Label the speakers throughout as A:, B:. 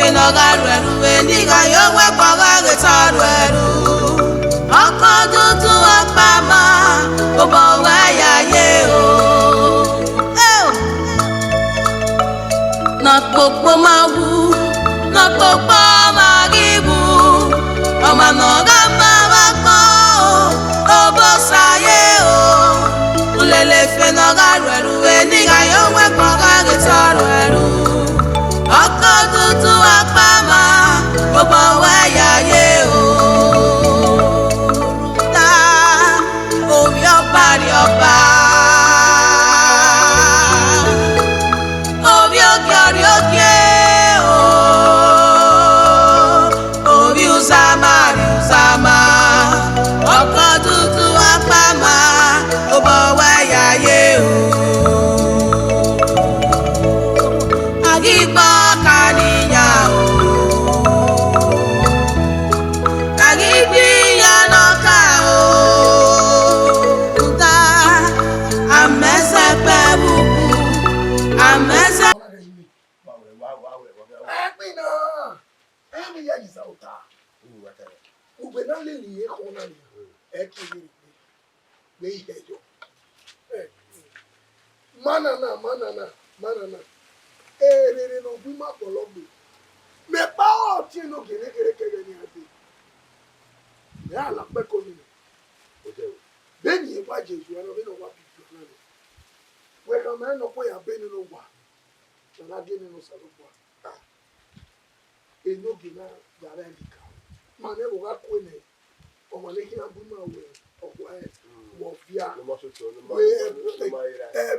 A: fenogaru eniga yowe kwagaru taru ọkọdudu apama obawa yaye o na popo mawu na popo magibu ọma noga mabako obosaye o ulele fenogaru eniga yowe kwagaru taru ọkọdudu apama obawa yaye o Ọba obi oge o obi uzama ọkọ dúdú apama ọba wáyà yé o agígbọ́ kàníyà o agígbíyà nọ́ka o.
B: Manana. Rere no bi ma pologbe. Me pa o ti no kere ni ade. Me ala pe ko ni. O je o. Beni Uwadiae no be no wa bi na ni. We ka me no ko ya beni no wa. Na de ni no sa lo wa. Eno gina ya ra ni ka. Ma ne wo ga ko ni. O mo le ki na bu ma we. O wa e. Wo bia. No mo so to no ma.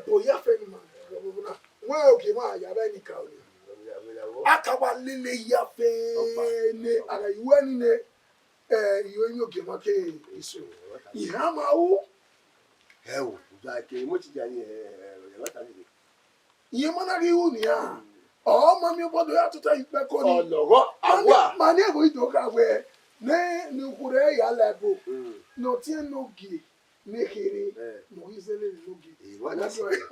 B: Bo ya fe ni ma. Wọ́n òkè máa yàrá ẹnìkan ò ní. Akaba líle ya fẹ́ ní ara ìwé nílé ìwé ní òkè máa ké èso. Ìhà máa wú.
C: Ẹ wò, ìgbà kèrè mo ti jà ní ẹ̀rọ mẹ́ta níbi.
B: Ìyẹn mọ́nà rí wù ní à. Ọmọ mi gbọ́dọ̀ yàtọ̀ tá ìpẹ́ kọ́ ni.
C: Ọ̀lọ́wọ́ àwa.
B: Màá ní èbò ìdókà wẹ̀ ní ìkúrẹ́ ẹ̀yà lẹ́bù. Nọ̀tí ẹ̀ n'oge n'ekere n'oyizele n'oge.
C: Ìwọ náà sì mẹ́gbẹ́.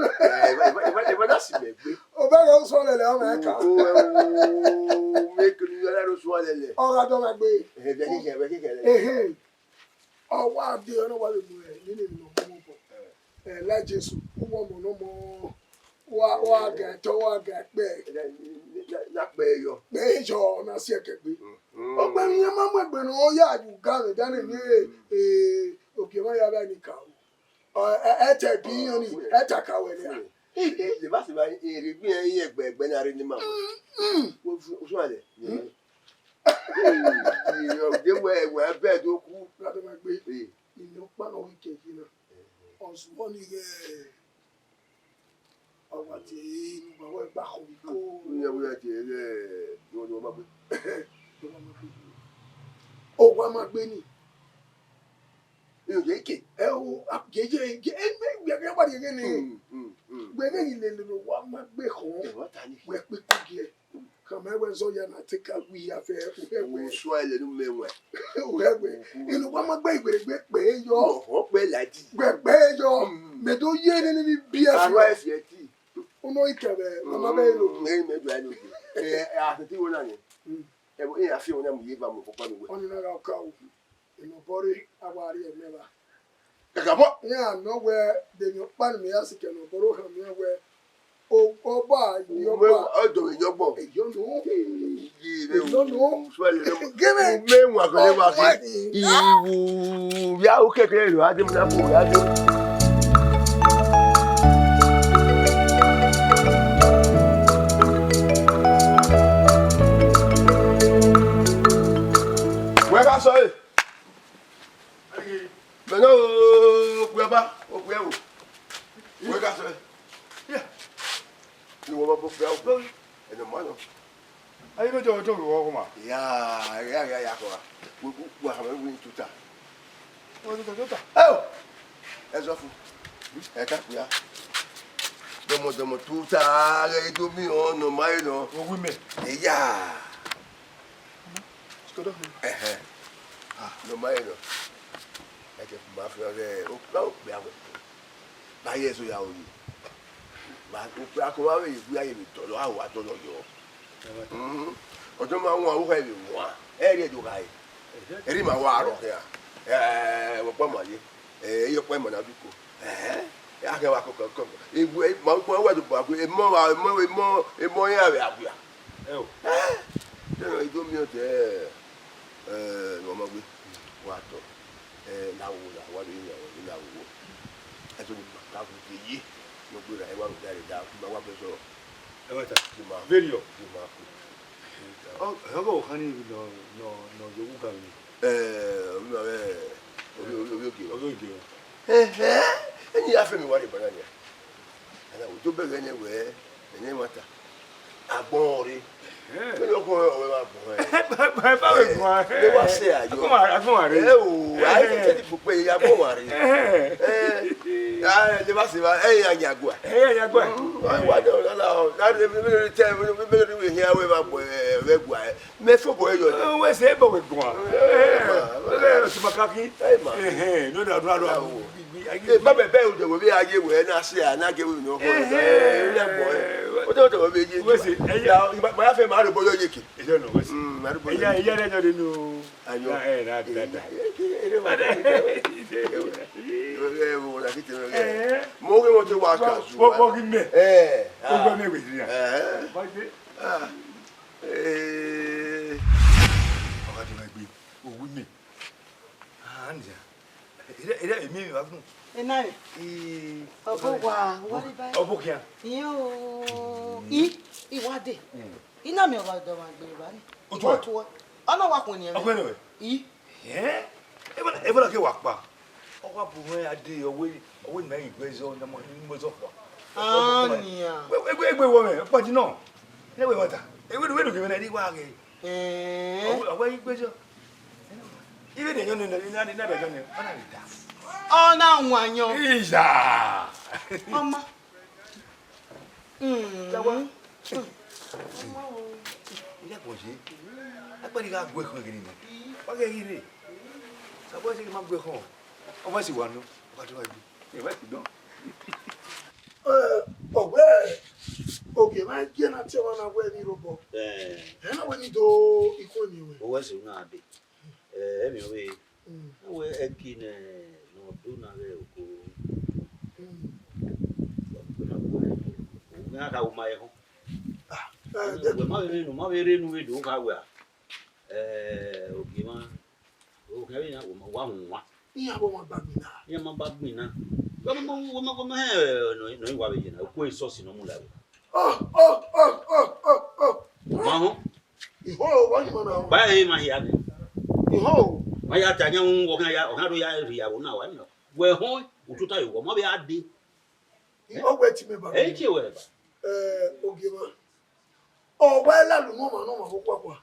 B: Ọbẹ̀ rẹ̀ ń sọ lẹ̀lẹ̀ ọmọ ẹ̀ka.
C: Mẹ́kìlú yọ̀ọ́ lẹ́nu sọ lẹ̀lẹ̀.
B: Ọ̀rọ̀ àdọ́mọ̀ gbé.
C: Ẹ̀bẹ̀ kíkẹ́.
B: Ọwọ́ adé ọ̀nà wà lè mú ẹ̀ nínú ìlú ọmọ bọ̀. Lájẹsù wọ́n mọ̀ náà mọ́ wọ́n àgà ẹ̀tọ́ wọ́n àgà ẹ̀pẹ́.
C: Lápẹ̀ yọ.
B: Pé ìjọ ọ̀nà sí ẹ̀kẹ́ gbé. Ọgbẹ́ mi yẹn máa mú ẹgbẹ́ náà ó yá àjùgá rẹ̀ dání ní òkè máa yára ẹni kà ó. Ẹ̀tẹ̀ bí yẹn ni ẹ̀tẹ̀ kàwé ni à.
C: Ìbá sì máa èrè bí ẹyin ẹgbẹ́ náà rí ní màmá. Ó sún àlẹ̀. Ìyọ̀déwọ̀ ẹ̀wọ̀ ẹ̀bẹ̀ tó kú.
B: Lọ́dọ̀ máa gbé ìlú pàrọ̀ wíkẹ̀ yìí náà. Ọ̀ṣùwọ́n ni ọ̀wà tí inú bàwọ̀ ẹ̀gbà kò ní kó.
C: Ìyẹ̀wò yẹn ti rẹ̀ ni wọ́n máa gbé.
B: Ọwọ́ a máa gbé ni.
C: Ìyẹ̀wò yẹn kè.
B: Ẹ wo àgèjì gbẹ̀gẹ́ wà ní ni. Gbẹ̀gẹ́ yìí lè lò wá máa gbé kàn. Wẹ̀ pé kú díẹ̀. Kàmá ẹ̀wẹ̀ sọ yẹn náà ti ká wí afẹ́ ẹ̀wẹ̀.
C: Sọ ẹlẹ́ ní mẹ́wẹ̀.
B: Ẹ̀wẹ̀ inú wa máa gbé ìgbèrègbè pé yọ.
C: Ọ̀họ́ pẹ́ làdí.
B: Gbẹ̀gbẹ́ yọ. Mẹ̀tọ́ yé ni ní bí ẹ fi.
C: Àrọ̀ ẹ̀fẹ̀ tí.
B: Ọ̀nà ìkẹ̀rẹ̀ màmá bẹ́ẹ̀ lò.
C: Ẹ̀yin mẹ́jọ ẹ̀ lòdì. Àtẹ̀tí wo náà ni? Ẹ̀yin àfihàn náà mo yé ba mo kọ́kọ́ mi wẹ̀.
B: Wọ́n ní náírà ọ̀ka o. Ìnàbọ̀rí àwárí ẹ̀ mẹ́ra.
C: Kàkà bọ́.
B: Ní àná wẹ̀ dènyàn pàmì mi àsìkò ìnàbọ̀rọ̀ hàn mí wẹ̀ ọba ìyọba.
C: Ọ̀dọ̀ ìyọgbọ̀.
B: Ìyọnu.
C: Gẹ́gẹ́ mẹ́wàá àkọlé wa kí ìwù yàwó kékeré rẹ̀ adé múná fún òyà dé. Wọ́n ká sọ yìí. Bẹ̀rẹ̀ òkú ẹ bá òkú ẹ wò. Wọ́n ká sọ yìí. Ni wọ́n bá bọ́ fẹ́ ọ̀gbọ́n ẹ̀nà mọ́nà.
D: Ayi bɛ jɔ wɔ kuma.
C: Ya kɔrɔ wa hama wuli tuta.
D: Tuta.
C: Ɛwɔ ɛzɔ fún ɛka kuya dɔmɔdɔmɔ tuta ɛ do mi hɔn nɔ ma yi nɔ.
D: O wi mɛ.
C: Eya. Nɔ ma yi nɔ. Ɛjɛ kuma fɛ ɛ o kura o kpe awɛ. Ba yɛ so ya o yi. Ba o kura ko wa bɛ yi kuya yɛ mi tɔlɔ awo atɔlɔ yɔ. ọjọ́ máa ń wọ́n àwọn ẹ̀rì wọ́n ẹ̀rì ẹ̀dùn káyé ẹ̀rì máa wọ́n àárọ̀ kẹ́yà wọ́n pọ̀ mọ̀ yé ẹ̀yẹ pọ̀ mọ̀ náà bí kò akẹ́wà kọ̀ọ̀kan ewu máa ń pọ̀ wẹ́ẹ̀dù bọ̀ àgbẹ̀ ẹ̀mọ́ yẹn àwẹ̀ àbúyà tẹ̀lé ìdó mi ọ̀tẹ̀ ọmọgbé wà tọ̀ láwùwọ̀ làwọn àdó yẹn àwọn ilé àwùwọ̀ ẹ̀tọ́ ni káfù ti yé mo gbé ra ẹ̀ wá lùdá rẹ̀ dá máa wá fẹ́ sọ̀rọ̀
D: ẹ wá ta very yo
C: kí máa kú.
D: ẹ bọ̀ kàn ní nọ yòówù kan ni.
C: orí òkè
D: ọjọ́ ìgbé wọn.
C: ẹni yà fẹ́ mi wá lè bọ̀ náà ni àná òjò bẹ̀rẹ̀ ẹni wẹ̀ ẹni wọ́n ta àgbọ̀n rí bẹ́ẹ̀ni ọkùnrin ọ̀rẹ́ máa bọ̀ ẹ́
D: báwo gbọ́n ẹ
C: ẹ wá ṣe àjọ
D: agbọ̀n rẹ
C: ẹ ò ayé tẹ́tẹ́ ti fò pé agbọ̀n rí ẹ bá ṣe wá ẹ̀yìn àyàgbọ́ wà dé ọ̀rọ̀ náà láti mílíọ̀nù tẹ́ mílíọ̀nù ìhìn àwọn ẹ̀ máa bọ̀ ẹ̀ gbọ́ ẹ mẹ́fọ́ bọ̀ ẹ̀ yọ̀ ní.
D: wọ́n ṣe é bọ̀ wẹ̀ gbọ́n ẹ ṣe máa kí lónìí ọdún àdó àwọn
C: bábẹ̀ bẹ́ẹ̀ òjò wò bí ayé wò ẹ́ náà ṣe ànágéwò ní ọkọ̀ ẹ̀ lẹ́gbọ̀n ẹ̀ ó tẹ́ òjò wò bí eyín báyà fẹ́ máa rògbò yóò yékè.
D: ẹ̀yà ẹ̀jọ̀ nínú
C: mo rí wọn tó wà kàṣù.
D: wọ́n kí mẹ́ ó gbọ́ mẹ́wèé sí ya. ọ̀gá tí wọ́n gbé owó mi ẹ̀dá èmi wà fún.
A: Iná rẹ̀. Ọ̀bọ̀ wà wọlé báyìí.
D: Ọ̀bọ̀ kìá.
A: Ìyẹn o. Ìwádìí. Iná mi ọ̀rọ̀ ọ̀dọ̀ wà gbèrè báyìí.
D: O tún wẹ̀.
A: Ìwọ́ ọ̀nà wà kùn ní ẹ̀mí.
D: Ọ̀gbẹ́ni wẹ̀. Ẹ bọ́dọ̀ kí wà pa. Ọkọ̀ àbúrò adé ọwọ́ ìmọ̀ ìgbésọ̀ ọ̀nàmọ̀ ìgbésọ̀ fọ̀.
A: Àníyàn.
D: Ẹgbẹ́ wọ̀ mẹ́ pọ̀jù náà. Ẹgbẹ́ wọ̀ ta. Ewédò kìí mẹ́rin wá rẹ̀. Ọwọ́ ìgbésọ̀. Ibe de nyo na de nyo ona le da.
A: Ona nwanyo.
D: Iza.
A: Mama.
D: Jawa. Ile ko se. Apari ka gbe kan gini ni. Wa ke ire. Sabo se ma gbe kan. O ma si wa nu. Wa to wa bi. E wa ti don.
B: Ọ̀gbẹ́ oge máa ń jẹ́ náà tí wọ́n náà wẹ́ ní robọ̀. Ẹ̀ náà wẹ́ ní tó ikú ni wẹ̀.
E: Owó ẹ̀sìn náà dé. Emi owe awe ekine no do na le oko na ka uma eho ma we renu we do ka we ogi ma o ka we na wa hunwa
B: Iya bo ma bagina.
E: ya ma bagbina wo ma no iwa be na ko isosi no mu la we ma ho
B: Iho wa ni mana.
E: ba e ma ya
B: Iho.
E: Maya tanya ngo ya onado ya ria wo na wa no. We ho ututa yo mo be ade.
B: Iho gbe ti me ba.
E: E che we ba.
B: Oge ma. O wa la lu mo ma no ma ko kwa.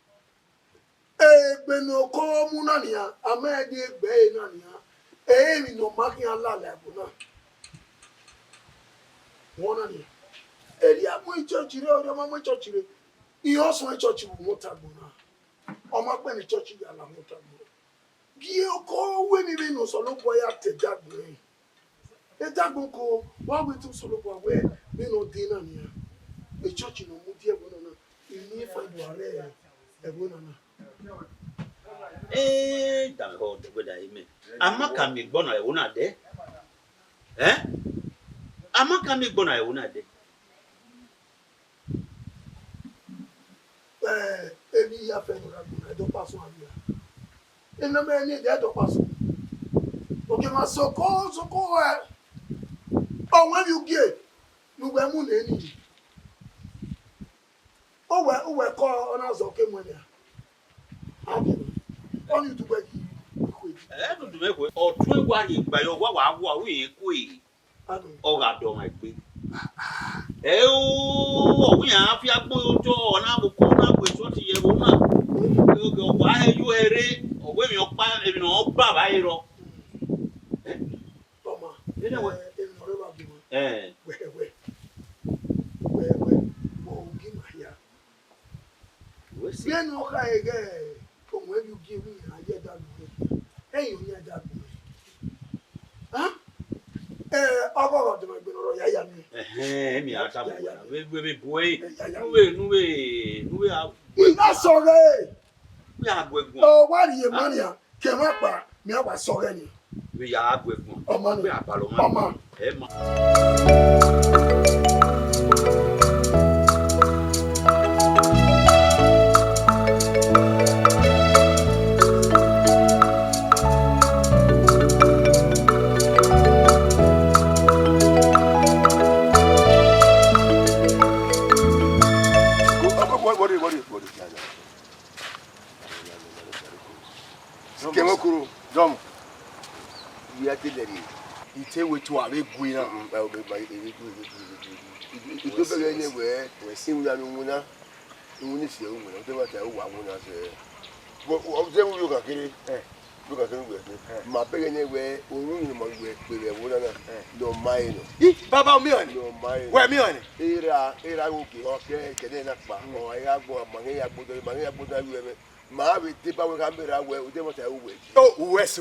B: Gbe no ko mu na ni ya, ama de gbe na ni ya. Mi no ma ki ala la bu na. Won na ni. Eri amu church re o ma mu church re. Iho so church bu mo ta bu na. Ọmọ pẹ́ ní church yà láwọn ọ̀tá gbọ́. Bí ọkọ̀ wé mi bí nù sọ̀lọ́pọ̀ yà tẹ̀ dàgbò ẹ̀. Ẹ dàgbò kò wá wí tún sọ̀lọ́pọ̀ àwẹ̀ nínú dín náà nìyà. Ẹ church nà mú díẹ̀ bọ̀ náà. Ìní ìfàdù ààrẹ ẹ̀gbọ́n náà.
E: Dame ho de we da ime. Amaka mi gbona e wo na de. Amaka mi gbona e wo na de.
B: Ebi ya fẹ́ nù ràgbọ̀n ẹ̀dọ́ pàṣọ àbíyá. Iná mẹ́rin ní ẹ̀dọ́ pàṣọ. Òkè máa sọ̀kọ́ ẹ̀. Ọ̀wọ́n ẹ̀mí ugé gbogbo ẹ̀mú nà ẹ̀nì yìí. Ó wẹ̀ kọ́ ọ̀nà àzọ̀ ọ̀kẹ́ mu ẹ̀nì à. Àbẹ̀rẹ̀ ọ̀nà ìdúgbẹ́ yìí kò èdè.
E: Dudu me ko o tun wa ni gba yo wa we ko yi. O ga do ma gbe. O wi an fi agbo ojo ona mo ko na gbe so ti ye ro na. O wa he yo ere o we mi o pa e mi no ba ba iro.
B: Toma.
E: Ene we
B: no re ba bi mo. We. Mo gi ma ya.
E: We si.
B: Bien no ka ege. Ko mo bi gi mi aye da lu. Eyin o ni da lu. ọkọ de me no ya ya mi.
E: Mi ata bo. We boy. Nuwe
B: Ina sore.
E: we agwegun.
B: Oh, why you mania? Kema pa, mi awa sore ni.
E: We ya agwegun.
B: Ọmọ ni.
E: We apalo ma.
B: Ọmọ.
E: E ma.
C: Kemokuru, dom. We are telling you. It's a way to have a good it goes anywhere. We're seeing that Muna. You see, whatever I want to say. What them look at it? Look at them. My big anywhere, or room with no mine.
D: Baba mi on.
C: No mine.
D: Where me on?
C: Era okay, can I not? Oh, I have one, Mania, but Ma we tipa we camera we dey want to wait.
D: Oh, west.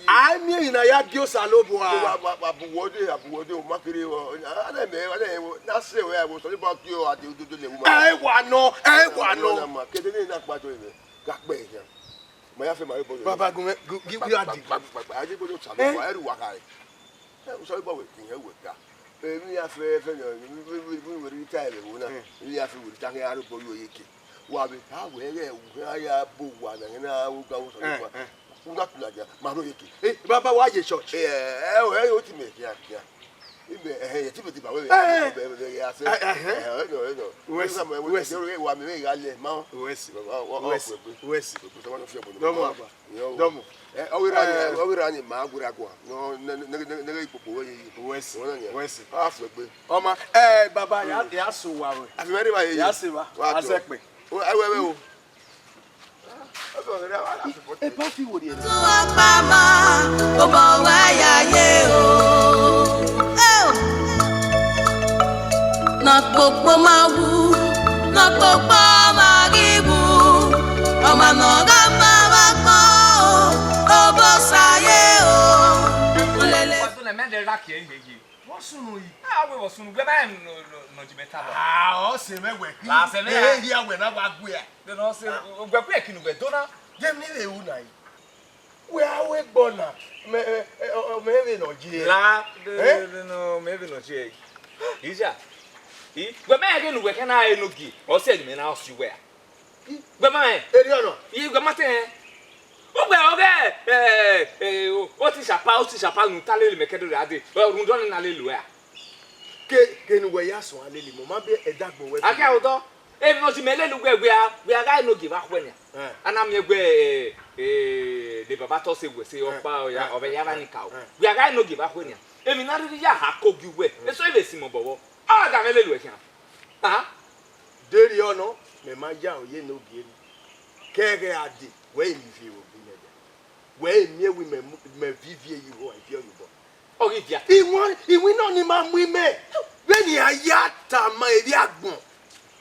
D: I mean na ya bio salobo a.
C: Abuwode o makere o. Ana me na say we I was talking about you at the le woman.
D: Wa no.
C: Ma kede ni na pato e. Gakpe yan. Ma ya fe ma bo.
D: Baba go give you adi.
C: Aje go do salobo e ru wakare. E so ibo we tin e we ga. We have we retire we na we have we take aru bo yo yeke wa be ha we ya bo wa na wo ga wo so wo ga tulaja ma ro yeke
D: Baba wa je church.
C: O ti me kia ibe ti be ti ba we ya se no we wa me ga le ma
D: West.
C: Domo Owirani ma agura agwa no nega ipopo we
D: West.
C: afu egbe
D: Oma baba ya so wa we.
C: afi meri ba ye
D: Ya se ba. Asepe.
C: Ewe o
D: E pa fi wo di e.
A: Tuwa pama, obo wa ya ye o. Not popo mawu, not popo magibu. Oma no gamba wako, obo saye o. Ulele.
F: Watu na mende raki engeji. Wasunu yi. Ah we wasunu gbe ba no jimeta ba.
D: Ah, o se mewe.
F: La se me.
D: Eh here we na wa gbe.
F: De no se gbe ku ekinu gbe dona.
D: Dem ni le wu na yi. We are we bona. Me no ji.
F: La no maybe no che. Ija. Gbe ma ege nu gbe kana enogi. O se me na osu we. Gbe ma e.
D: Eri ono.
F: Yi gbe ma ten. Ogbe o ti sapa nu tale le mekedo de ade. Run don na le lu e.
D: Ke nu we ya so alele mo ma be edagbo we.
F: Aka odo. E no si mele lu gbe we aga no give akwenya. Ana me gbe de baba to se we se opa ya obe ya ni ka o. We aga no give akwenya. E mi na ri ya ha kogi we. E so e be si mo bobo. Aga mele lu e kan. Ah.
D: Deri ono me ma ja oye no gi eri. Kege ade we mi fi wo bi neja. We mi ewi me vivie yi ho I feel you bo.
F: Ogi dia.
D: Iwin no ni ma mu ime. We ni ayata ma eri agbon.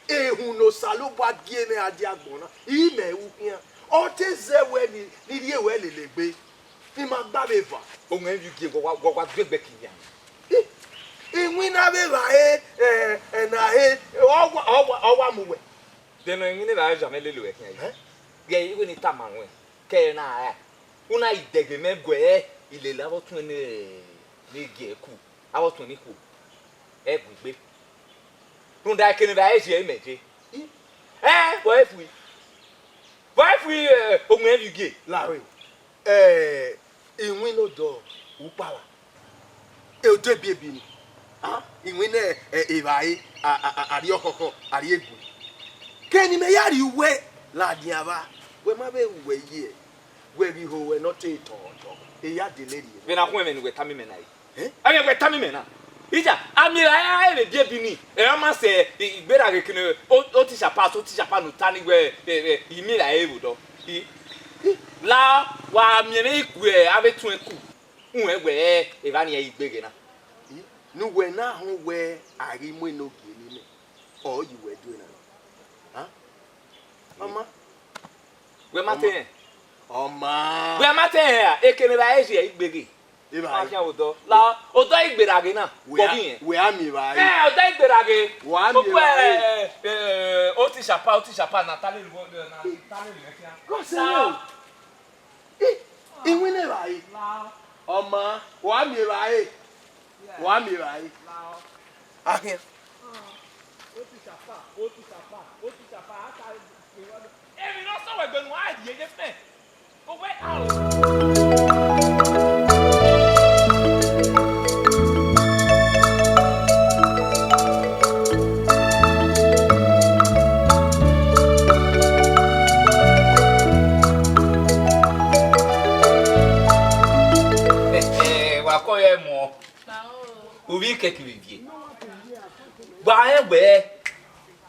D: Ehun no salobo agie me ade agbon na. Ime ewu kian. O te ze we ni ri ewe lelegbe. Ni ma gba be va.
F: Ohun en yu ge gwa gbegbe kiyan.
D: Iwin na be va na owa mu we.
F: De no ngini ba ja mele lu e kan. Ye iwe ni tamanwe. Ke na ya. Una idege me gwe ile la bo tun ni ge ku. Abo tun ni ku. E gbegbe. Run da kini ba e se meje. Boy fui ohun en yu ge.
D: Láàrin ìwìn ló dọ̀ wúpàlà ètò ẹbí ẹbí ni ìwìn náà ìbáyé àrí ọkọ̀ọ̀kan àrí ègbò kẹ́ni mẹ́yà rí wẹ́ láàdín àbá wẹ́ má bẹ́ẹ̀ wẹ̀ yí ẹ̀ wẹ́ rí ho wẹ́ náà tẹ̀ tọ̀ọ̀tọ̀ èyí àdélé rí ẹ̀.
F: Bẹ́ẹ̀ na kún ẹ̀mẹ̀ ni wẹ̀ tá mi mẹ́ náà yìí. Ẹ̀mẹ̀ wẹ̀ tá mi mẹ́ náà. Ìjà àmì ayé rẹ̀ bí ẹbí ni ẹ̀rọ máa sẹ̀ ìgbéra rẹ̀ kìnnìún ó ti ṣàpá nù tá nígbẹ́ ìmí ayé rò dọ́. La wa miene ku e abetun eku un egbe e ba ni e igbege na
D: nu we na ho we ari mo no gi ni me o yi we do na mama
F: we mate
D: Oma.
F: We amate ekene ba eje igbege.
D: Iba.
F: Akia odo. La odo igberage na. Bobi.
D: We ami ba.
F: Odo igberage.
D: Wa mi ba.
F: O ti chapa na tale lu na tale lu ekia.
D: Go say. Iwe ne ba yi. Oma, wa mi ba yi. Wa mi ba yi. Akin.
F: O ti chapa. Ata. Èmi lọ sọ̀rọ̀ ẹgbẹ̀rún àìdíyẹ yẹ fẹ́. Owó àrùn. Wà á kọ́ yẹ mọ́. Orí kẹ̀kiri bìí. Gbà ẹ̀ gbẹ́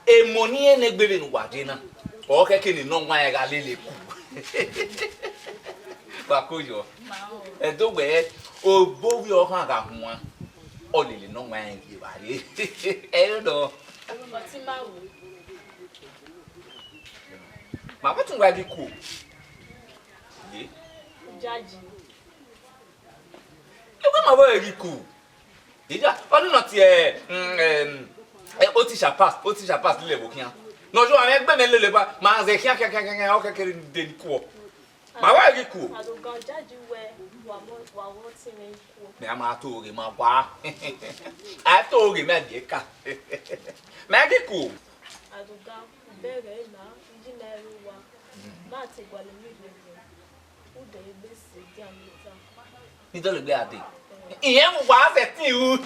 F: èmọ̀ ní ẹ̀ nẹ́gbẹ̀rẹ̀ nù wàdí náà. Okay, can you know why I got Lily? Bakuyo. And the way, oh, both your hand got one. Only no man give I don't know. My what's very cool?
G: Judge.
F: You come very cool. Did you? Oh, not yet. Otisha pass, Lily Bokian. Non, je vais bien le lever. Mais c'est qui des coups. Ma ouais, qui court. Mais à ma tour, il m'a pas. À tour, il m'a dit qu'à. Mais qui court. Il doit le garder. Il aime voir cette où.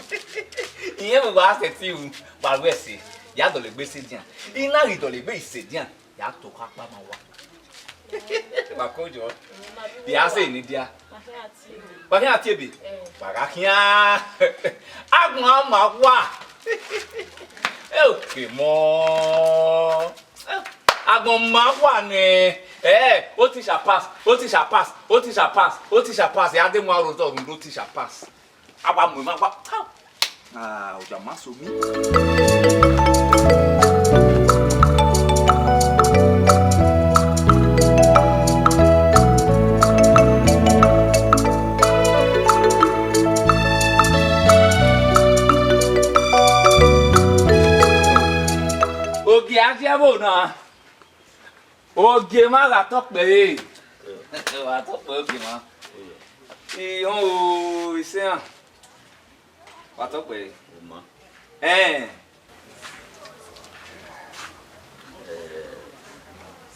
F: Il aime voir cette où. Bah, ouais, c'est. Ya dans le gbé c'est bien. Il n'a ri dans le gbé c'est bien. Ya to ka pa ma wa. Ba ko jo. Ya se ni dia. Ba ki ati ebe. Ba ka kian. Agun ama wa. Okay mo. Agun ma wa ni. O ti sha pass. Ya de mo aro to ndo ti sha pass. Aba mo ma wa. Ah, o ja ma so mi. Ogi afiabo na. Ogi ma ga to pe. Wa to pe ogi ma. O ise an. Wa to pe o ma.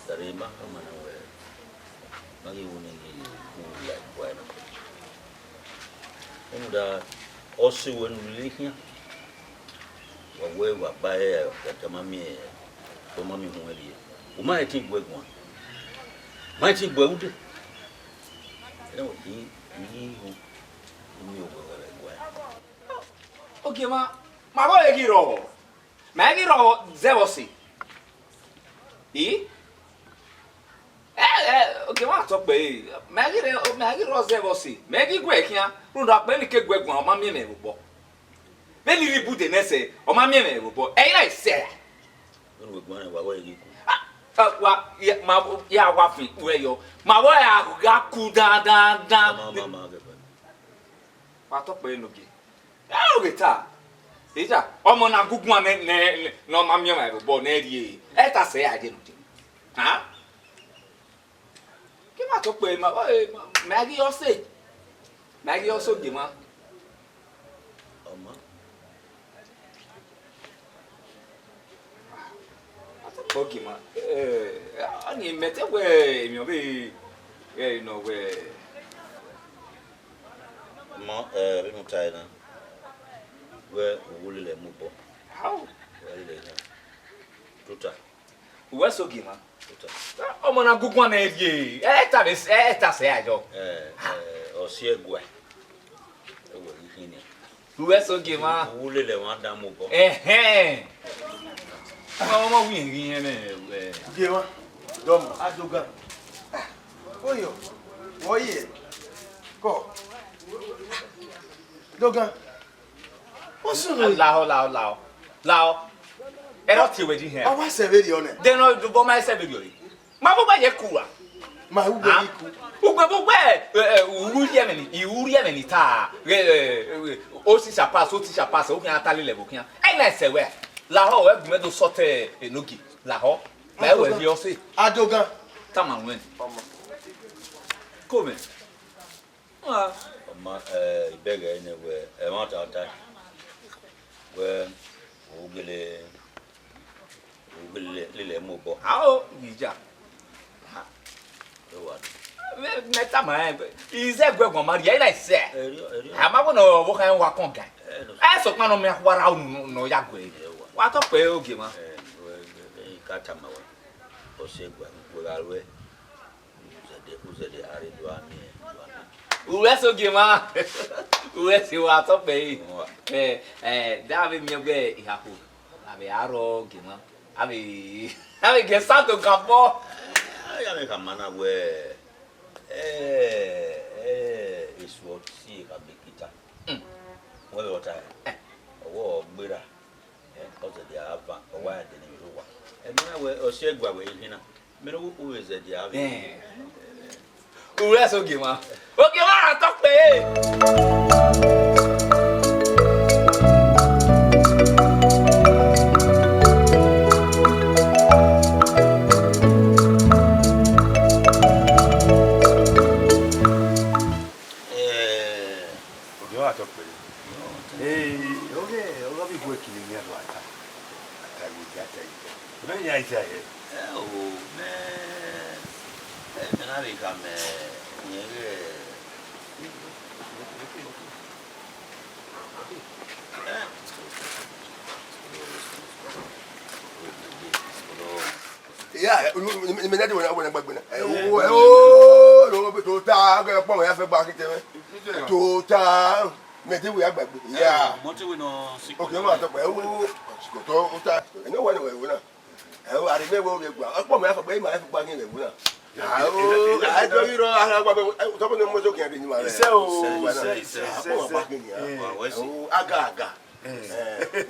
E: Terima kama na wewe. Magi unengi kuya bwana. Muda osi wenu lihia. Wawe wabaye kama mie to mami huelie. Uma eti gwegwa. Ma eti gweude. Leo hii ni ogwa.
F: Okay ma bo egiro. Ma egiro zevosi. Okay ma to pe. Ma egiro zevosi. Ma egi gwe kian. Runda pe ni ke gwegwa o ma mi me bo. Beni ribu de nese o ma mi me bo. E ira ise.
E: Nwe gwa na wawe egi ku.
F: Wa ya wa fi we yo. Ma wo ya ga ku da.
E: Mama ga ba.
F: Wa to pe no gi. O ta. Ija, omo na gugu ame no ma mi ma bo na ri e ta se aje no. Ha? Ki ma to pe ma gi ose. Ma gi oso gi ma.
E: Oma.
F: Ato gi ma. Ani mete we mi obi no we.
E: Ma no taina. We wuli le mubo.
F: How?
E: We le na. Tuta.
F: We so gi ma.
E: Tuta.
F: Omo na gugu ame ri e ta se ajo.
E: Osie gwa. Ewo hini.
F: We so gi ma.
E: Wuli le wanda mubo.
F: Omo wi ri ene we.
D: Gema. Dom adoga. Oyo. Oye. Ko. Doga.
F: Lao. Ero ti we ji here.
D: Awa se ve di one.
F: De no do bo ma se video yi. Ma bo ba ye kuwa.
C: Ma ugbe iku.
F: Uri emeni ta. Osi chapas, o kan atali level kan. Na se we. La ho we gume do sorte enogi. La ho. Ma we bi o se.
C: Adogan.
F: Tama wen. Come. Ah.
E: Ma ibega ene we e ma ta ta. We ugele le mo bo.
F: Ao ija.
E: What?
F: Meta ma ize gwegon ma ri na se. Ama bo no wo kan wa kon gan. So kan no me wara no ya gwe. Wa to pe oge ma.
E: Ka ta ma wa. O se gwa ko la we. Uzede are do ami.
F: Uwe so ge ma. Uwe si wa to pe. David mi gbe ihaku. Abi aro ge ma. Abi ge santo campo.
E: Ya me kamana we is what see ka bekita. We water. Owo gbera. O ze dia ava, o wa de ni ruwa. E na we o se gwa we hina. Me no wo we ze dia ava.
F: Uwe so ge ma. O ge ma to pe.
C: Yeah, me na de wona gbagbe na. Lo be to ta ga pon ya fe gba kite me. To ta me de we agbagbe. Yeah.
E: Mo ti we no sick.
C: Okay, ma to pe ko to ta. E no wona we wona. Ari me wo be gba. Pon me ya fe gba ma ya fe gba ni le wona. I do you know I gba to pon mo so kian de ni ma re.
E: Ise.
C: Pon ba kin ya. Aga.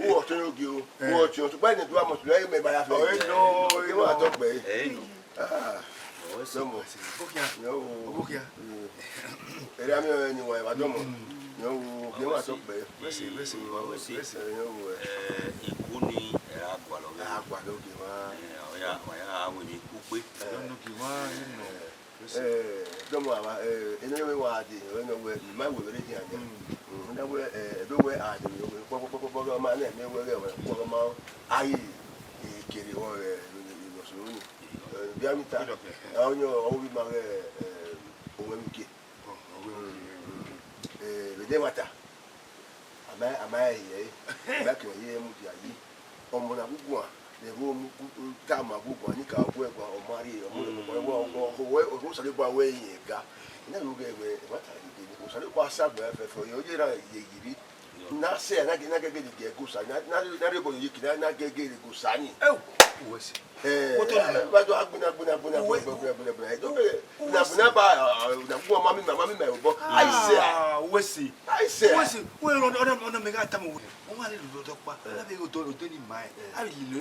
C: Wo to no gi o. Wo to gba ni do mo so le me ba ya fe. No, you ma to pe. Somo. Yo.
B: Obukia.
C: Ere ami ni wa ba domo. Yo, ye ma to pe.
B: Wesi.
C: Yo.
E: Iku ni agwa lo.
C: Agwa lo ki wa.
E: Ya awo ni ku pe.
B: Don't know Kiwa,
C: Domo aba ene we wa di, ene we ma we re di anja. Na we do we a di we po ma na me we we po ma ayi kiri o no so ni. Bia mi ta. Onyo o bi ma o we mi ke. Le de mata. Ama ye. Ba ke ye mu di ayi. Omo na gugu a le wo mu ta ma gugu ani ka bo e gba o mari o mo o so le gba we yin ga. Ina lu ge we mata di o so le gba sa gba fe fo yo je ra ye yiri. Na se na ge de go sa na re bo yi ki na ge go sa ni.
B: Wesi.
C: Ba do agbuna. Do na ba na gbo mami me bo.
B: Wesi. Wesi. We on me ga tamu. O ma le do pa. Na be go to ni mai. Abi le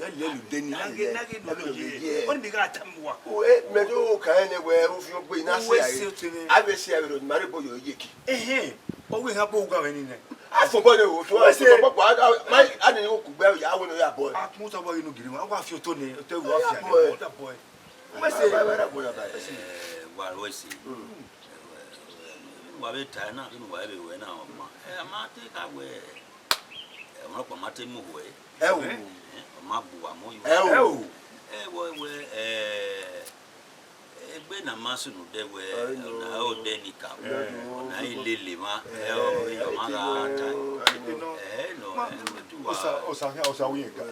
B: deni. Na ge do ye. On me ga tamu wa.
C: We me do ka ene we ru fi gbo ina se ayi. Abi se abi ro mari bo yo yeki.
B: O we ha bo ga we ni ne.
C: Afo bo le o to popo mai ani ni ku gbe ya wo no ya boy.
B: Mo to bo inu giri wa wa fi o to ni o te wo fi ya. O da boy.
C: Wesi.
E: Wa wesi. Wa be ta na ni wa be we na ma. Ma te ka we. Ma ko ma te mu we. Ma bu wa mo yo. We egbe na masu no de we na o de ni ka. Na ilele ma yo ma ga ta. No.
B: Osa wi ga.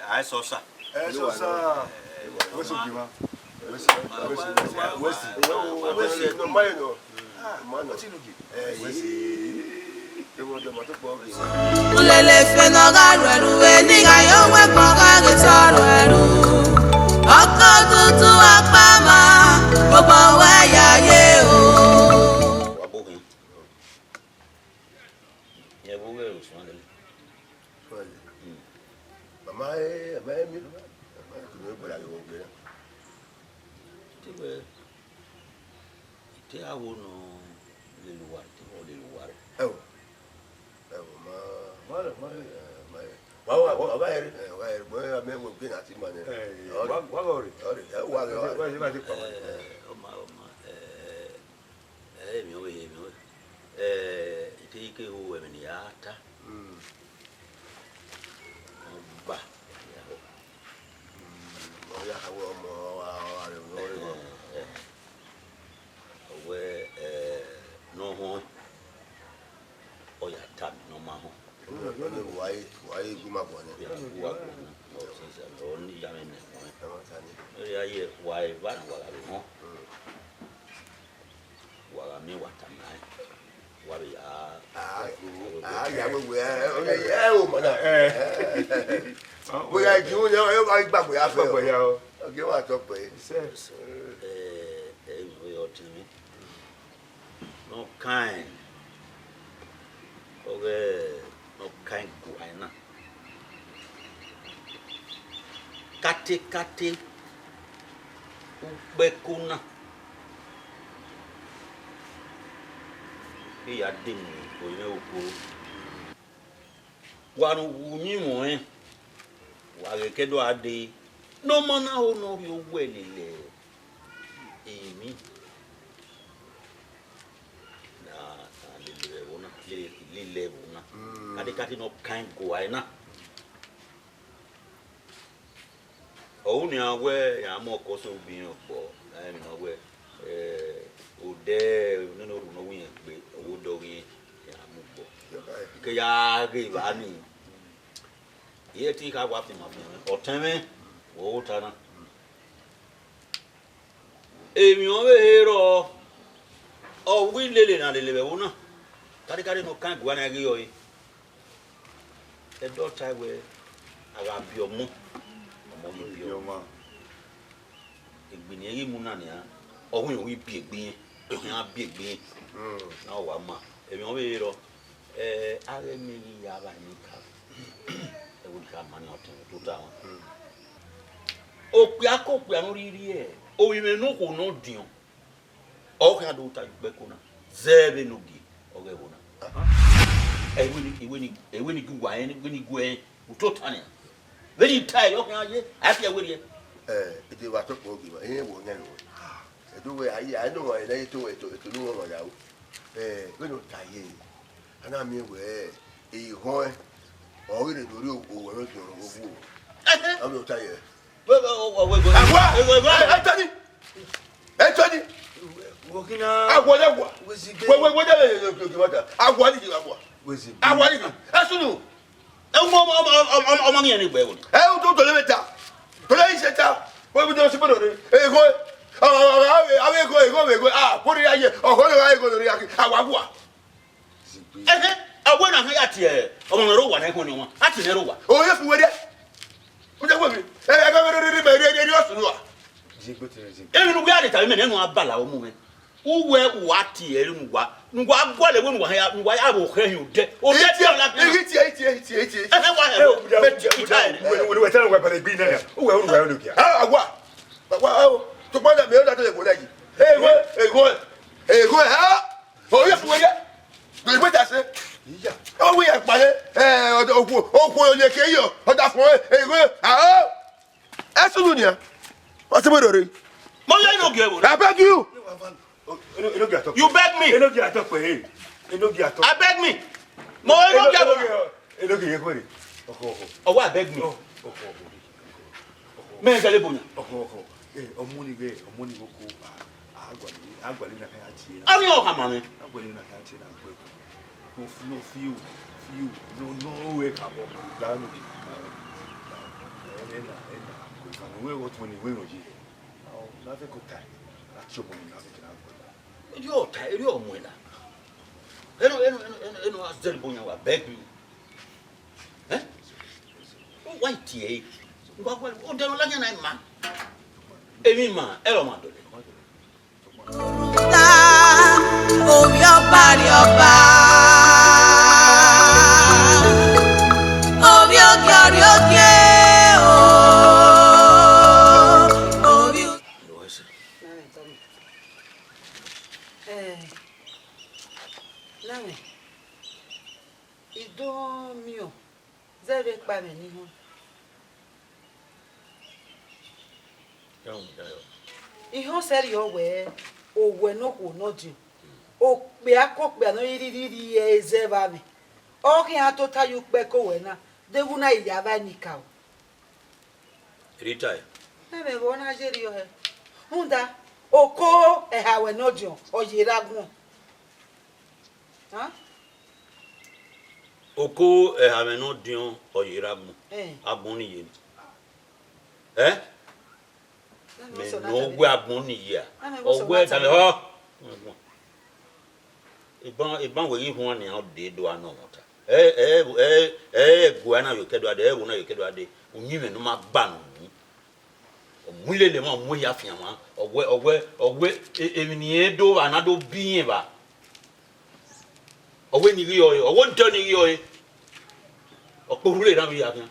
E: Ai sosa.
B: Wesi Kiwa.
C: Wesi no mai no. Mano.
A: Ulele fe no ga ru we ni ga yo we po ga ge toro ru. Oko tutu apama gbogbo wa yaye o.
E: Wabohin. Ye bo we o so le.
C: Mama mi. Ma ko no gba yo gbe.
E: Ite awo no le luar, te o le luar. Ite ike o emeni ata. Ba. No ho. Oya tam no ma ho.
C: Why guma bone.
E: Only yamen. Ya ye why van wala no. Wala mi watamai. Wabi
C: ya we mana. We are you know I back we have for you. Okay, what talk pay.
E: No kind. Okay, no kind guaina. Kate ubekuna. Iya ding oyine okuru. Wanu unyimu wa kedo ade. No mana ho no bi ogwelele. Emi. Lile bona. Kate no kind guaina. O ni awe ya mo koso bi opo. I mean awe ode no ru no wi pe owo do wi ya mo po. Ke ya ge ba ni. Ye ti ka wa fi ma fi. O teme o tana. Emi o we hero. O wi lele na lele be wona. Kare no kan gwa na ge yo yi. E do tai we aga bi omo. Omo bi omo. Egbini eri mu na ni a. Ohun yo wi bi egbin. Ehun a bi egbin. Na wa ma. Emi o we hero. Are mi ya ba ni ka. E wo ka ma na otin to ta won. Opi akopi anu riri e. O wi me no ko no dion. O kan do ta gbe ko na. Zebe no di. Oge wona. Ewe ni gwa en ni gwe utotania. Very tired o kan ye. Afia we ye.
C: Ite wa to ko bi ma. Wo nya lo. E do we ayi I know why na to no wo ya wo. We no ta ye. Ana mi we ho o we do ri o wo no do wo. Am no ta ye. Anthony.
D: Wokina.
C: Agwa. We da agwa ni agwa. Agwa ni. Asunu.
E: Ọmọ mi ni gbe won.
C: O to le meta. To le ise ta. We bi do si bodo re. Ego. Ego. Pori aye. Oho le aye go lori aki. Agwa.
E: Agwa na ya tie. Ọmọ ro wa na ko ni won. Ati ne ro wa.
C: O ye fi we de. O je gbo mi. Ri osunu wa.
E: Emi nu gwa de ta me ne nu abala o mu me. Uwe wati eri ngwa agwa le wonu wa ya bo khe hu de o de ti la bi
C: Iti.
E: wa he
D: We we tell we pele bi na ya. Uwe no kia.
C: Agwa. To pa da me o da to le go daji. Ego. O ye fu we de. Do we ta se? Iya. O we e pa le oku o le ke yo. O da fun ego. Asunu ni a. What's the matter?
E: Mo ya no ge wo.
C: I beg you.
E: You beg me. I beg me. Mo no ge wo. Oh, why beg me? Me ga le bonya.
D: Omuni go ko agwa ni na kan ati.
E: Ami o ha ma me.
D: Agwa ni na kan ati na gbe. No feel no we ka bo. Da no bi. We what when we no ji. Na fe ko tai. Na chobo ni na fe na ko.
E: Yo tai yo mo na. Eno azeli bonya wa beg me. Why tie? Ngwa o de la nya na ma. Emi ma e lo ma do le.
A: Ta omi ọba ni ọba. Omi òkè orí òkè o. Omi.
G: Lame. Ido mio. Zere pa me ni ho. Ihe seri owe owe no ko no ju. O pe akokpe no yiri eze ba mi. O ki atota yu pe ko we na. Dewu na iya ba ni ka o.
E: Retire.
G: Lame bo na jeri o he. Hunda oko e ha we no ju o yira gun. Ha?
E: Oko e ha me no dion o yira gun. Agbon ni ye. Me no gwe agbon ni ye. Ogwe ta me ho. Iban we yi hu ani ha de do ano mota. Gwe na yo kedo ade, wo na yo kedo ade. Onyi me no ma gba no. Omulele ma mu ya fian ma. Ogwe emini edo anado biyin ba. Ogwe ni ri oyo, ogwo nto ni ri oyo. Oporule na bi ya fian.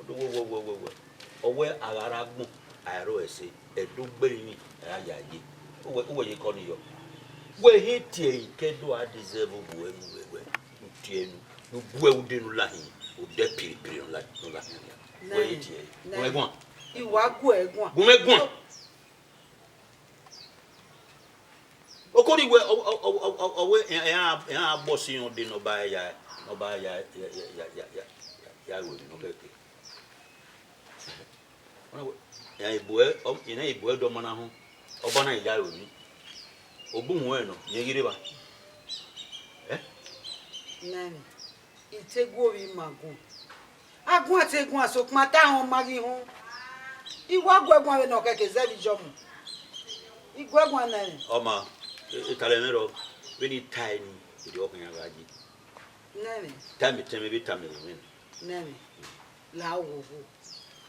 E: Wo. Ogwe agara gun. Aro ese edugberi ni ayaye owe ye ko ni yo we hiti ikedo a deserve buwe utienu no buwe udenu lahin o de piripiri la we hiti we egun
G: Iwa gu egun
E: gumegun okori we owe ya bosi on de no ba ya we no keke ya ibue do mana ho obana ija oni obuhun e no yegire ba
G: nani itegwo wi magun agun ategun asokuma ta hon magi hon iwa gwegun we no keke zebi jomu igwegun nani
E: oma italemero we ni tiny idi okun ya gaji
G: nani
E: tame bi tame win
G: nani la wo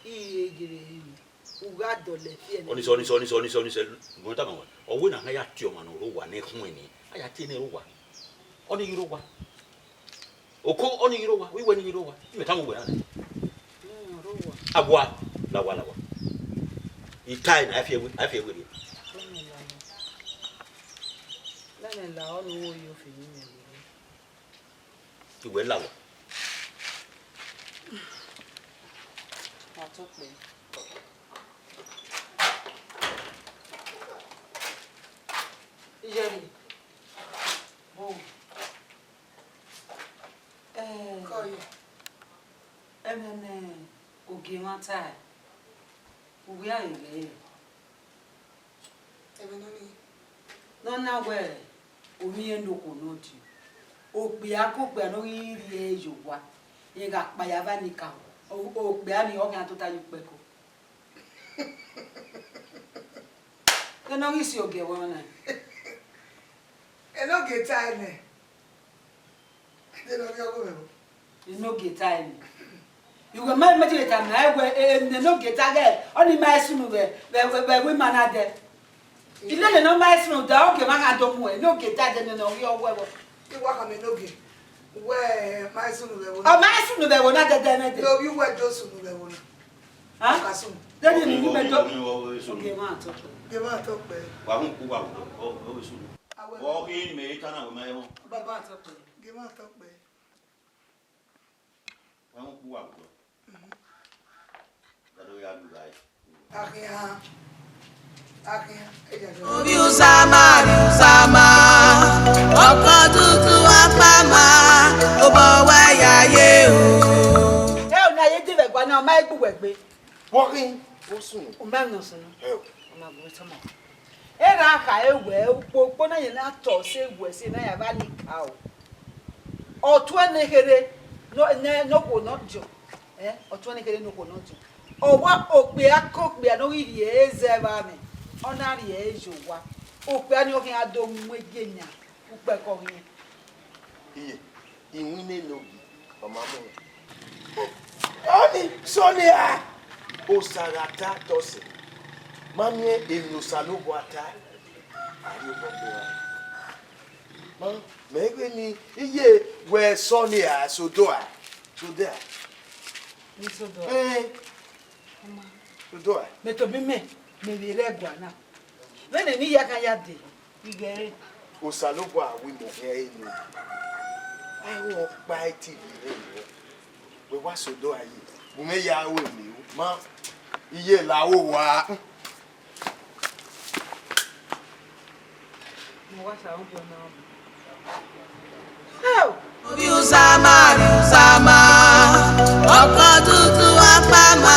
G: iye gire yi uga dole fie
E: oni so mo ta mo owe na ya ti o ma no ro wa ne hun ni aya ti ne ro wa oni yiro wa oko oni yiro wa we ni yiro wa me ta mo we na
G: ro wa
E: agwa lawa itai na afie we
G: la onu wo yo fi ni me
E: iwe lawa
G: atope Ijeri. Bon.
B: Koye.
G: Emene oge mata. Uwe ayele. No na we omi endoko no ti. Ope akogbe no iri ejowa. Ye ga pa ya ba nika. Ope ani o kan to ta yu peko. Eno isi oge wona.
B: No get time. They don't go.
G: You no get time. You go my material time na we no get time. Only my sunu we man ade. Ile no my sunu da okay man adomu no get time no we owo.
B: You work on no get. Where my sunu we wona.
G: Oh my sunu we wona de.
B: No you were just sunu we wona.
G: Huh?
B: Kasunu.
G: Then you me do. Okay man talk.
B: Give man talk be.
E: wa hun ku wa o sunu o ki me ta na we ma yo
B: Baba talk be. Give man talk be.
E: wa hun ku wa o da do ya lu lai
B: Akia.
A: Obi usama ọkọ tutu apama obowe yaye o
G: Na ye di vegba na ma egbu wegbe.
D: Walking. Osun.
G: O ma no sunu. O ma go tamo. Era ka ewe popo na ye na to se ewe se na ya ba ni ka o. Otu enekere no ko no jo. Otu enekere no ko no jo. Owa ope akokpe no iri eze ba mi. Ona ri ejo wa. Ope ani o kin ado mwegenya. Upe ko yin.
D: Iye. Iwine logi. Mama mo. Oni Sonia. Osarata tose. Mami enosalobo ata. Ari obo. Ma, megwe ni iye we Sonia sodoa. Sodoa.
G: Ni sodo.
D: Sodoa.
G: Me to bi me vire gwa na. When ni ya kan ya de. Igere.
D: Osalogwa we mo here no. I won't buy TV. We wa so do aye. Mo me ya we ni ma iye la wo wa.
G: Mo wa sa on bo na.
A: Usama, ọkọ tutu apama,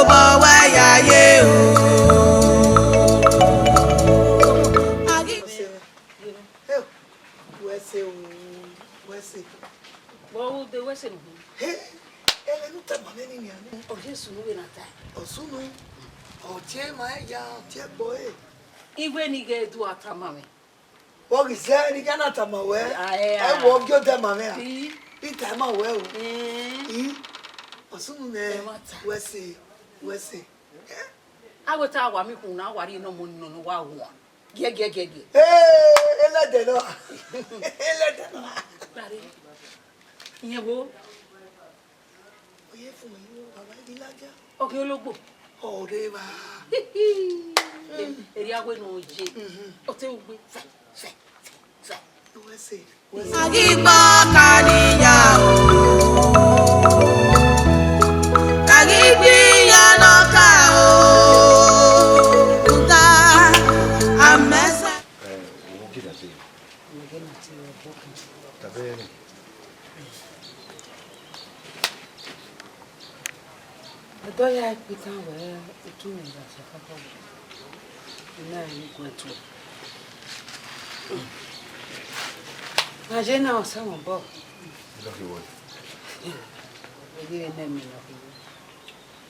A: ọbọ wáyà yé o.
G: Well, they were saying,
B: Hey, elu tamane ni ni ane.
G: oh, Jesus, no, we're not that.
B: Osunu. Otie ma ya, otie boy.
G: Even he get to a tamame.
B: What is that? Ni kana tamawe.
G: I
B: walk your tamame.
G: see.
B: Ita ma we o.
G: Eh,
B: Osunu ne. Wese.
G: I will tell what me who now worry no more no one. Get.
B: Hey, ele de no.
G: Daddy. Yeah, bo.
B: Oye fún mi o, baba di laja.
G: Okay, ologbo.
B: Ore ba.
G: Eri awe no je. O te ugbe. Fe.
B: Wese.
A: Agigbo kaniya o. Agigbi yanoka o. Uta amesa.
C: Wo kida se. Tabere.
G: Do ya pita we otu ni da se papa. Na ni kwetu. Na je na o sama bo.
C: Lọ́kì wọ́n.
G: Ege na mi no.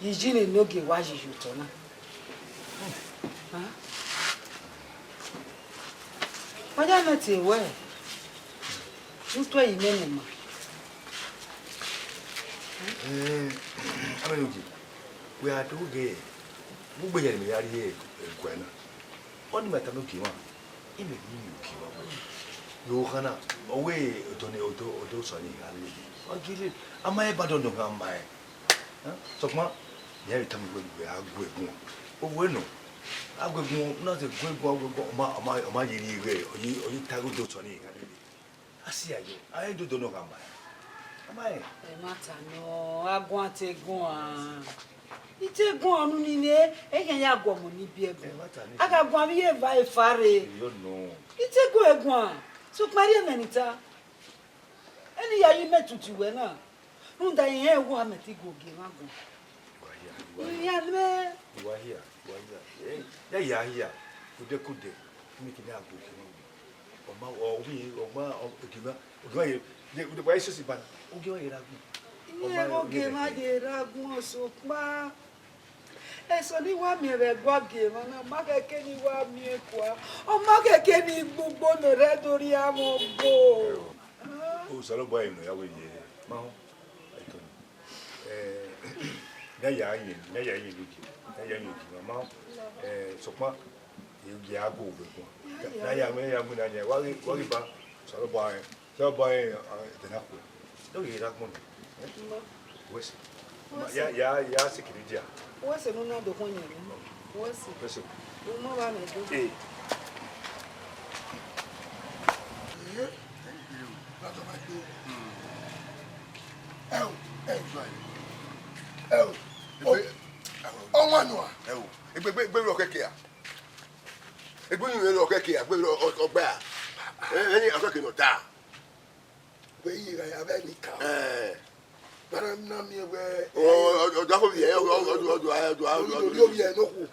G: Yijini noge wa jiju to na. Ha? Oja na ti we. Nto yi menu ma.
C: Amenuji. We are to ge. Gbogbo yẹn mi yari e ko na. Oni meta no ki wa. Ime ni ki wa. Yo kana owe odo so ni ali. Ogile ama e badon do ga mai. Sokma yari tamu we agwegun. Owe no. Agwegun na se gwegun ma yiri re. Oyi tago do so ni ali. Asi ayo. Ayi do no ga mai. Amae.
G: E mata no agun ategun a. Itegun anu ni ne eyan ya gwomo ni bi ebe. Aga gwan bi e va e fare.
C: You know.
G: Itegun egun a. So pari emenita. Eni ya yi metutu we na. Nda yen e wo ameti goge magun. Ya me.
C: Wahia. Ya hia. Kude. Miki na ago kini. Oma ogima ye. De boy so si ban. Oge ira gun.
G: Ni goge ma de ragun so pa. Eso ni wa mi re goge ma na ma keke ni wa mi kwa. O ma keke ni gbogbo no re dori amon go.
C: O salo boy no ya we ye. Ma ho. Na ya yin luki. Na ya yin luki ma. So pa ye ago we ko. Na ya mu na ya wa ba salo boy. So boy de na ko. Do ye ra ko. Wesi. Ya security.
G: Wese no na do konya ni. Wese. Mo ba me do.
C: Egbe ro keke a. Egbe yin ro keke a, gbe ro ogba a. Eni akeke no ta.
B: We yi ga ya be ni ka. Bara na mi we.
C: O da ko bi e o
B: Yo bi e no ku.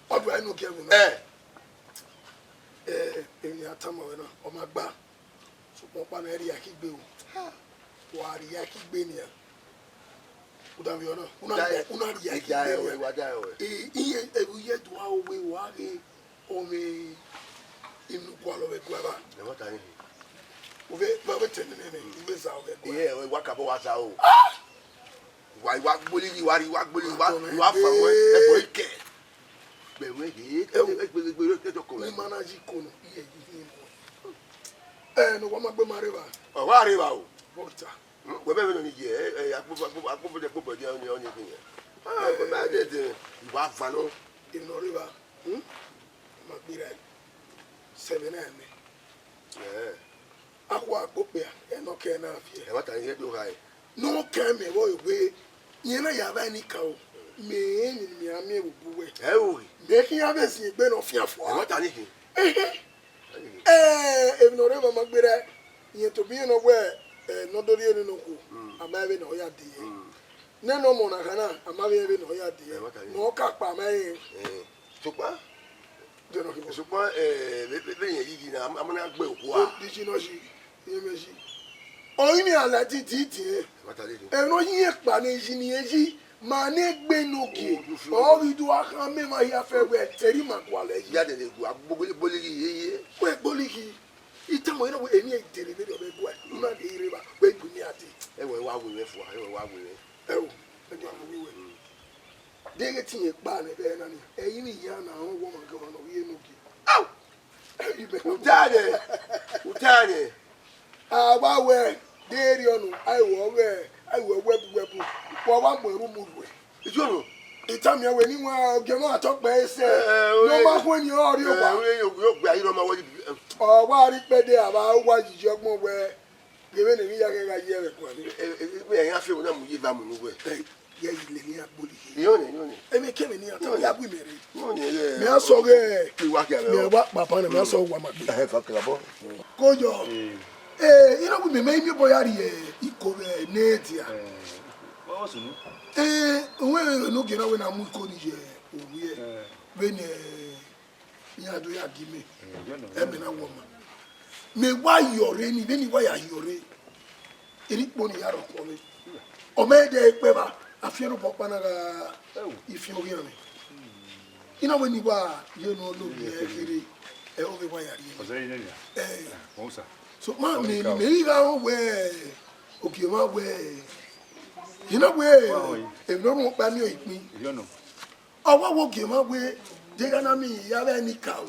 B: Odu ai no ke mu na. Eni atama we na o ma gba. So pon pa na ri akigbe o. Wa ri akigbe ni a. Uda bi ona. Una ri akigbe o. Iye ebuye to a o we wa re o me inu kwa lo we kwa ba.
C: E mo ta ni.
B: Ove ba we tene ne ibe za o we kwa.
C: Iye wa ka bo wa za o. Wa gboli wa fa we e bo ike. Be we e to ko.
B: Ni manaji kono iye yi mo. No wa ma gbe mare ba.
C: O wa re ba o.
B: Bota.
C: We be no ni je akpo de oni kin ye. Ba de wa fa no.
B: Ino riba. Ma gbira. 7 ame. Akwa akpokpe eno ke na afie.
C: E mata ihe do hai.
B: No ke me wo we yena ya ba ni ka o. Me ni mi ame obuwe.
C: E o.
B: Me ki ya be si egbe no fiafo.
C: E mata ni ki.
B: Evinore mama gbere yen to bi no we no dori eni no ku amabe na oya de ne no mo na kana amabe be na oya de no ka pa mai
C: Supa
B: de no ki
C: supa le yen yigi na amana gbe oku a
B: di ji no ji yemeji oyin ni ala ti
C: mata le
B: e no yin pa ni ji ni eji ma ne gbe no ki o bi du aka me ma ya fe we eri ma kwa le ji
C: ya de le gu agbogbo boligi yeye
B: we boligi itamo ina we eni e tere be do be gwa ma de ire ba we gumi ati
C: e we wa we fo e we wa we
B: ewo ẹjọ àwọn wíwẹ déyẹ tí yẹn pa ní bẹ́ẹ̀ náà ni ẹ̀yin ni ìyá náà àwọn wọ́n máa gbọ́ wọn lọ́wọ́ yé nùkì.
C: Utane.
B: Àbáwẹ̀ déèrè ọ̀nù àìwọ̀ wẹ́bùwẹ́bù wọ́n wá mọ̀ ẹ̀rú mu rẹ̀.
C: Ìjọ́nù.
B: Ìtàmì ẹ̀wẹ̀ níwọ̀n ọ̀gẹ̀mọ́ àtọ́pẹ́ ẹsẹ̀ ló bá fún ènìyàn ọ̀rí ọ̀wà.
C: Yóò gbé ayé lọ́mọ wọ́n.
B: Ọ̀wá àrípẹ́dẹ́ àbá wá jìjì ọgbọ́n wẹ̀ gèmé nìyí yàgẹ́gà yẹ rẹ̀ kọ́ ni.
C: Ẹ̀yin afẹ́wọ̀n náà mú yé bá mu nù wẹ̀.
B: Yẹ ilé ní agbóli.
C: Yóò ní.
B: Èmi kémi ní àtàwọn yàgbé mi rè.
C: Yóò ní rẹ̀.
B: Mi á sọ rẹ̀.
C: Mi
B: Mi wá pàpà náà mi á sọ wà má gbé.
C: Ẹ fà kìlà bọ́.
B: Kójọ. Iná bí mi mẹ́yìn mi bọ̀ yàrá yẹ ikọ̀ rẹ̀ néètì à.
E: Wọ́n sùn.
B: Òwe ìrìnà gẹ̀rẹ́ wẹ̀ náà mú ikọ̀ ni yẹ òwú yẹ. Bẹ́ẹ̀ ni ìyàdó yà dì mí. Ẹ̀mí náà wọ̀ ma. Mi wá yọ̀rẹ́ ni bẹ́ẹ̀ ni wá yà yọ̀rẹ́. Eri kpọ́ ni yàrá kọ́ mi. Ọmọ ẹ̀dẹ̀ pẹ́ bá àfihàn bọ̀ kpana ka ìfi orí hàn mi. Iná wẹ̀ ni wá yé nu olóbi ẹ̀ kiri ẹ̀ ó fi wá yàrá yẹ.
E: Ọ̀sẹ̀ yìí nìyà. Wọ́n sà.
B: So ma mi yìí ka wẹ̀ òkè ma wẹ̀ yìí náà wẹ̀ èmi náà mo pa ní ìpín. Ọwọ́ wo òkè ma wẹ̀ jẹ́gá náà mi yàrá ẹni kà o.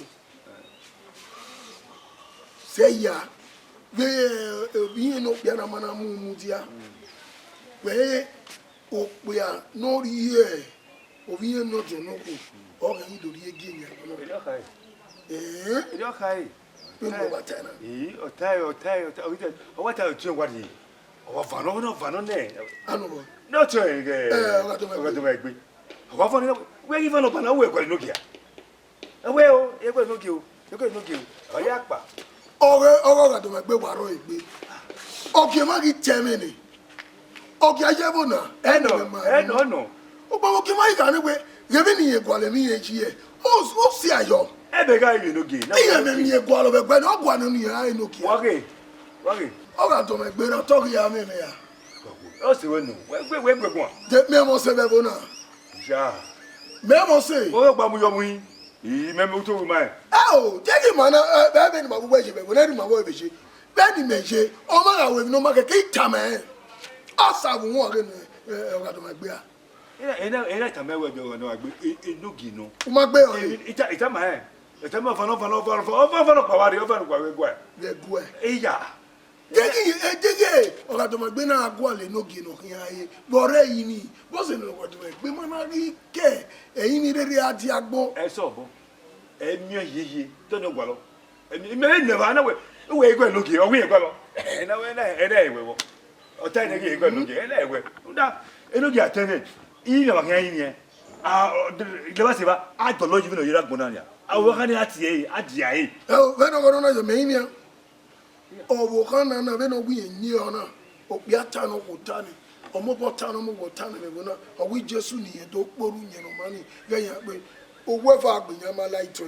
B: Sẹ́yà wẹ̀ òbí yẹn náà pìyà náà ma náà mú díà. Wẹ̀ òpè à n'orí yẹ òbí yẹn náà jẹ̀ náà kù ọ̀rẹ́ yìí lórí egi yẹn.
E: Ìdí ọ̀ka yìí.
B: Bẹ́ẹ̀ni ọba tẹ̀ náà.
E: Ọ̀tá ọwọ́ ta ọ̀tún wá di ọwọ́ fànọ́ nẹ̀.
B: Anu bọ̀.
E: Náà tún ẹ̀ ọ̀gá tó máa gbé. Ọwọ́ fọ́nì náà wẹ́ẹ́ yìí fọ́nà bàná owó ẹ̀kọ́ ìnókè à. Ẹ̀wẹ́ o ẹ̀kọ́ ìnókè o ọ̀yẹ́ àpà.
B: Ọ̀rẹ́ ọ̀gá tó máa gbé wàrọ̀ ìgbé. Ọ̀kẹ́ má kì í tẹ̀ mí ni. Ọ̀kẹ́ ajẹ́ bò náà.
E: Ẹ̀nà.
B: Ó gbọ́ ọ̀kẹ́ má yìí kà ní pé yẹ́bí ni yẹn gbọ́lẹ̀ mi yẹn jí yẹ. Ó sì ayọ̀.
E: Ebe ga yi no ge.
B: Iye me ni ego alo be gbe no gwa nínú ya ino ki.
E: Wage.
B: O ga to me gbe na to ya me ya.
E: O se we nu. We gbegun.
B: De me mo se be bo na.
E: Ja.
B: Me mo se.
E: O gba mu yo mu yin. Yi me mu to wi mai.
B: O, je ki ma na be ni ma bu je be bo na ni ma bo be je. Be ni me je. O ma ga we no ma ke ki ta me. O sa bu won re ni o ga to me gbe a.
E: Ina ta me we be no agbe eno gi no.
B: O ma gbe o.
E: Ita ma e. Ita ma fano pa wa ri o fano pa we gwa.
B: Le gwe.
E: Iya.
B: Jege o ga to me gbe na agwa le no gi no kin aye. Bore yi ni. Bo se no ko to me gbe ma na ri ke. Eyin ni rere ati agbo.
E: E so bo. Emi yeye to no gwa lo. Emi me ne ba na we gwa no gi o we gwa lo. Na we na e na ewe wo. O ta ne gi gwa no gi e na ewe. Nda eno gi atene. Iyi na ba kan yin ye. Le ba se ba a to lo ji no yira gbona ya. Awo kan ni ati e.
B: Ve no go na yo me yin. Owo kan na ve no gwi yin ona. Opi ata no ko ta ni. Omo bo ta no mo bo ta ni be na. Owi Jesu ni ye do poru yin no mani. Ve yan pe owo fa agbeyan ma lai to.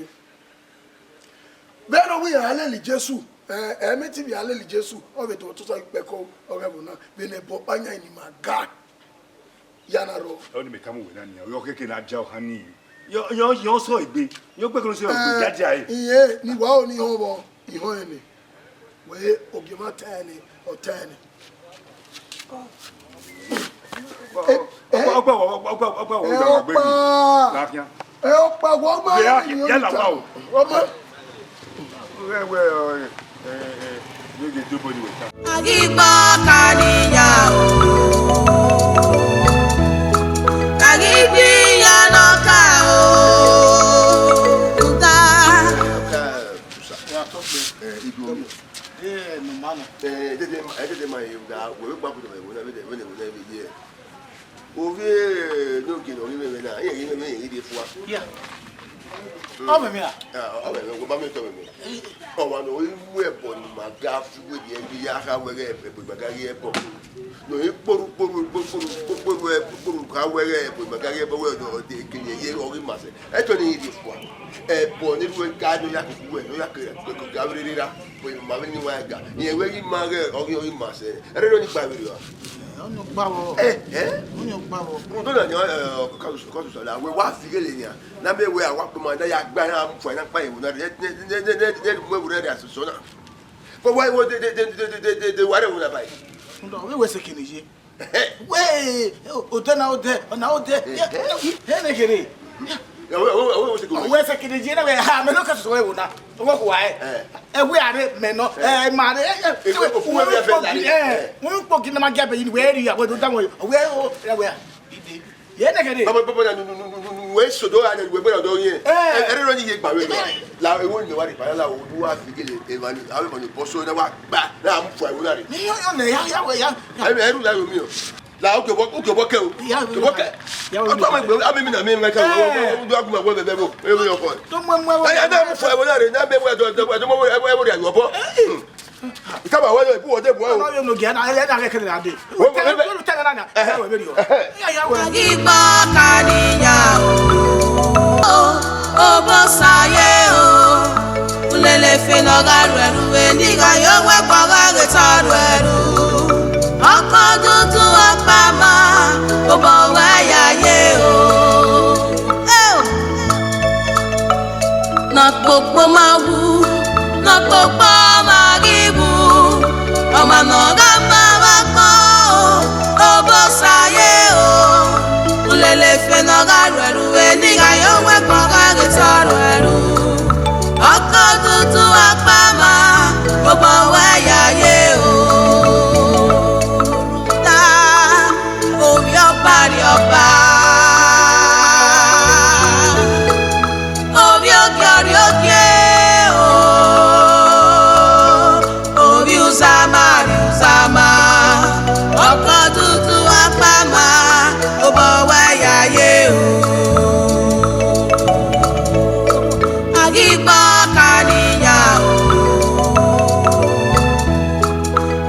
B: Ve no wi aleli Jesu. Me ti bi aleli Jesu. O ve to so ipe ko o re bo na. Be ne bo panya ni ma God. Yana ro.
E: O ni me kamu we na ni. Yo keke na ja o han ni. Yo so igbe. Yo gbe ko so igbe jaja ai.
B: Iye ni wa o ni ho bo. Iho ene. We ogima tani o tani. Ọ̀pá wọ́n máa ń yọ ìjà.
A: Agigbo kaniya o. Agigbi yanoka o. Nta.
B: no man.
C: Dede ma ye da we gba kudo we na be ye. Ovi no ki no me na, ye di fuwa.
B: Yeah. Oh me ah.
C: Oh me go ba me to me. Oh wa no mu e bo ni ma ga fu we di ya ha we e bo ga ye bo. No e poru ka we e bo ga ye bo we no de ki ye o ri ma se. E to ni di fuwa. E bo ni we ga no ya ku we no ya ko ga we ri ra. We ma we ni wa ga. Ye we gi ma ge o ri ma se. Re no ni gba we ri wa.
B: Onyo gbawo. Onyo gbawo.
C: Mo do na ni ka so la we wa fi gele ni a. Na me we a wa pe ma da ya gba na mu fo na pa ewu na de mo ewu re asoso na. Ko wa wo de wa re wo na bai.
B: Ndo we se kinije. We o de na o de. He ne kere. We se kinije na we ha me no ka so we wo na. Wo ko wa we are me no ma we po kina ma gabe yin we ri ya we do dan we ye ne kere
C: baba na we so do ani we be do yin ere ro ni ye gba we la e won ni wa ri pa la o wa fi gele e ma ni awe mo ni boso na wa gba na am fo e wo na ri
B: ni yo ne ya we ya
C: e ru la yo mi o la o ke bo ke o ke bo ke o to ma gbe ami mi na mi ka o do aguma wo be bo e wo yo ko
B: to mo
C: ya na am fo e wo na ri na be we do mo e wo ri ayo bo ikaba wa yo ibu ode bo o
B: no yo no ge na ya na kere na de wo te na na ya we be yo ya we
A: Agigba kaniya o bo saye o ulele fe no ga ru we ni ga yo we gba ga ge ta ru ọkọ tutu apama o bo we ya ye o na popo ma wu na popo ma gibu o ma no ga ma wa ko o bo saye o ulele fe no ga ru we ni ga yo we gba ga ge ta ru ọkọ tutu apama o bo we ya ye o ọba obi oge o obi uzama ọkọ tutu apama ọba wáyà yé o agigba kaniya o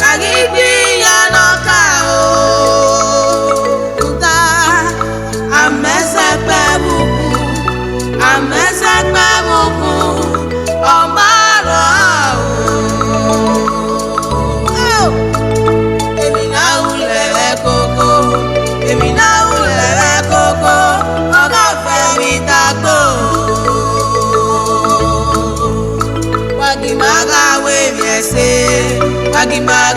A: agigbi yanoka o amẹ́sẹ̀pẹ́ bùkù ọmọọ̀rọ̀ o. Èmi náà wulẹ̀ kókó ọ̀gá fẹ́ mi dàgbò. Wàgìmága wé mi ẹ̀sẹ̀ wàgìmága.